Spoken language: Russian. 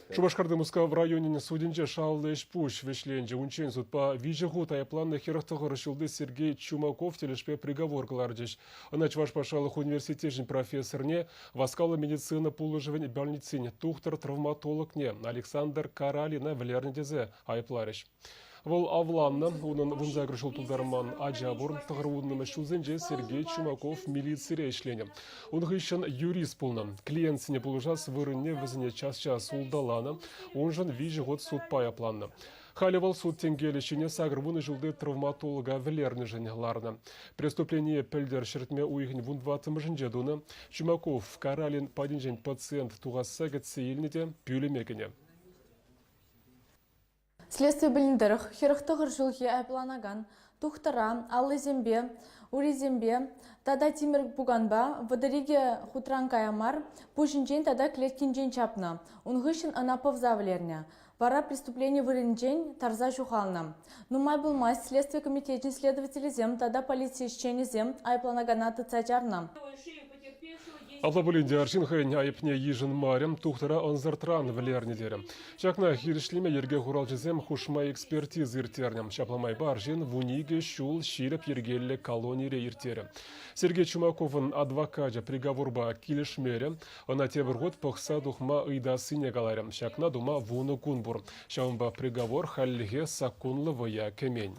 Шубашкардымыска в районе судинже шаллыш пуш вешленже унчен судпа вижегу тайпланны хирахтығы рышылды Сергей Чумаков телешпе приговор кылардыш. Она Чувашпашалық университетин профессорне васкала медицина пулыжывен больницин тухтар травматолог не Александр Каралина влернедезе айпларыш. Вол авланна, унын вунзагрышыл тулдарман аджабур, тағырудным шузенже Сергей Чумаков милицире ішлене. Унғы ішін юрист пулны. Клиентсіне пулыжас вырынне візіне час-час улдалана, он жын вижі год суд паяпланны. Халивал суд тенгелешіне сагрвуны жылды травматолога влерні женеларны. Преступление пілдер шертме уйғын вундватым жынжедуны, Чумаков Каралин падинжен пациент туғасы гетсейлнеде пюлемекіне. Следствие біліндіріх, хирықтығыр жылғы әпланаган, тұқтыра, алы зембе, ури зембе, тада тимір буганба, вадыриге хутранкаямар, пушинчен тада клеткинчен чапна, унгышын анапов завлерня. Вара преступление вырынчен тарза жухална. Нумай булмай следствие комитетин следователи зем, тада полиция исчени зем, айпланагана тыцачарна. Аплабылинде аршинхайын айыпне ежін марем тухтара анзартран влернедерем. Чакна хиришлеме ерге хуралжызем хушмай экспертиз иртернем. Шапламай баржин вуниге шул ширеп ергелле колонире иртерем. Сергей Чумаковын адвокажа приговорба килешмере, она тебіргот пықса духма ыйдасыне галарем. Шакна дума вуны кунбур. Шаумба приговор халлиге сакунлы вая кемень.